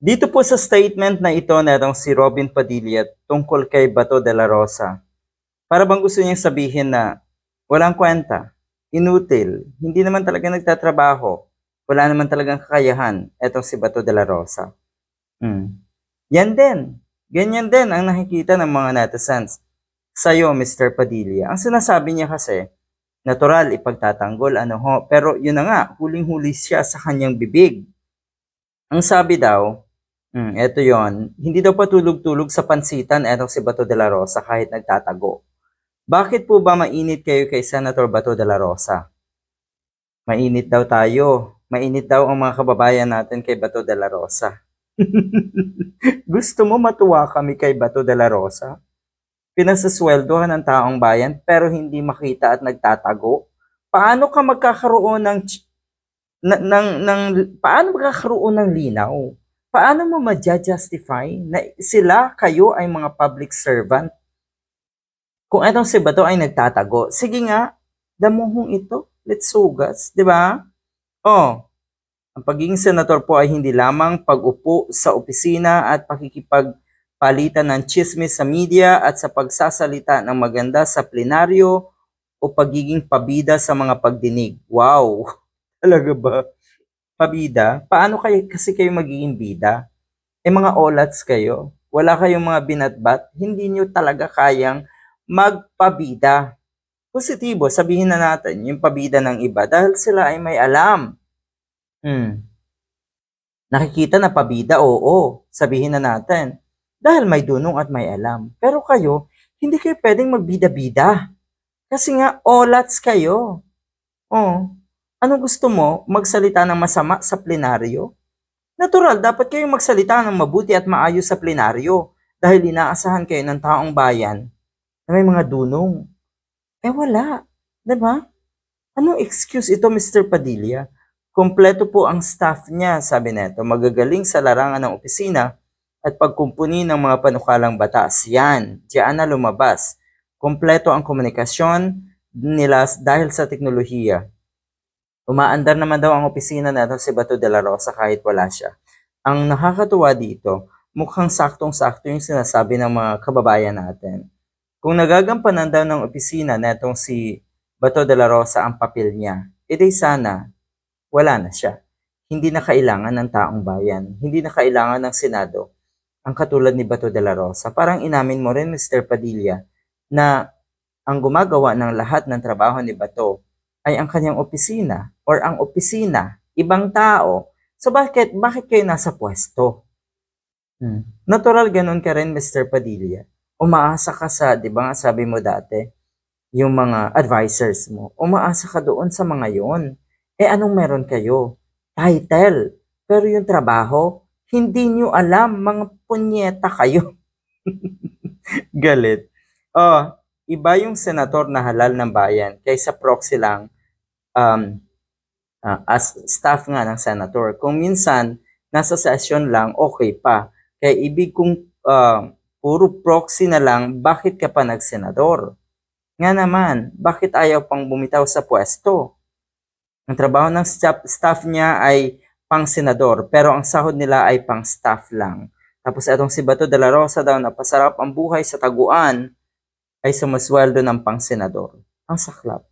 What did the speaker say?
Dito po sa statement na ito netong si Robin Padilla tungkol kay Bato de la Rosa, para bang gusto niyang sabihin na walang kwenta, inutil, hindi naman talaga nagtatrabaho, wala naman talagang kakayahan etong si Bato de la Rosa. Yan din, ganyan din ang nakikita ng mga netizens sa'yo, Mr. Padilla. Ang sinasabi niya kasi, natural ipagtatanggol, ano ho, pero yun na nga, huling-huli siya sa kanyang bibig. Ang sabi daw, eto yon, hindi daw patulog-tulog sa pansitan etong si Bato de la Rosa kahit nagtatago. Bakit po ba mainit kayo kay Senator Bato de la Rosa? Mainit daw tayo. Mainit daw ang mga kababayan natin kay Bato de la Rosa. Gusto mo matuwa kami kay Bato de la Rosa? Pinasasweldohan ng taong bayan pero hindi makita at nagtatago? Paano ka magkakaroon paano magkakaroon ng linaw? Paano mo ma-justify na sila, kayo ay mga public servant? Kung itong si Bato ay nagtatago, sige nga, damuhong ito, let's sugas, di ba? Oh, ang pagiging senator po ay hindi lamang pag-upo sa opisina at pakikipagpalitan ng chismis sa media at sa pagsasalita ng maganda sa plenaryo o pagiging pabida sa mga pagdinig. Wow! Talaga ba? Pabida? Paano kasi kayo magiging bida? Mga olats kayo. Wala kayong mga binatbat. Hindi nyo talaga kayang magpabida. Positibo, sabihin na natin yung pabida ng iba dahil sila ay may alam. Nakikita na pabida, oo, sabihin na natin. Dahil may dunong at may alam. Pero kayo, hindi kayo pwedeng magbida-bida. Kasi nga, olats kayo. Oh, ano gusto mo? Magsalita ng masama sa plenaryo? Natural, dapat kayong magsalita ng mabuti at maayos sa plenaryo dahil inaasahan kayo ng taong bayan na may mga dunong. Wala. Diba? Anong excuse ito, Mr. Padilla? Kompleto po ang staff niya, sabi neto, magagaling sa larangan ng opisina at pagkumpuni ng mga panukalang batas. Yan, diyan na lumabas. Kompleto ang komunikasyon nila dahil sa teknolohiya. Umaandar naman daw ang opisina neto si Bato de la Rosa kahit wala siya. Ang nakakatuwa dito, mukhang saktong-sakto yung sinasabi ng mga kababayan natin. Kung nagagampanan daw ng opisina netong si Bato de la Rosa ang papel niya, edi sana wala na siya. Hindi na kailangan ng taong bayan, hindi na kailangan ng Senado ang katulad ni Bato de la Rosa. Parang inamin mo rin, Mr. Padilla, na ang gumagawa ng lahat ng trabaho ni Bato ay ang kanyang opisina or ang opisina, ibang tao. So bakit kayo nasa pwesto? Natural ganun ka rin, Mr. Padilla. Umaasa ka sa, di ba nga sabi mo dati, yung mga advisors mo, umaasa ka doon sa mga yon. Anong meron kayo? Title. Pero yung trabaho, hindi nyo alam, mga punyeta kayo. Galit. Oh, iba yung senator na halal ng bayan kaysa proxy lang as staff nga ng senator. Kung minsan, nasa session lang, okay pa. Kaya ibig kong puro proxy na lang, bakit ka pa nagsenador? Nga naman, bakit ayaw pang bumitaw sa pwesto? Ang trabaho ng staff niya ay pang senador, pero ang sahod nila ay pang staff lang. Tapos itong si Bato de la Rosa daw na pasarap ang buhay sa taguan ay sumasweldo ng pang senador. Ang saklap.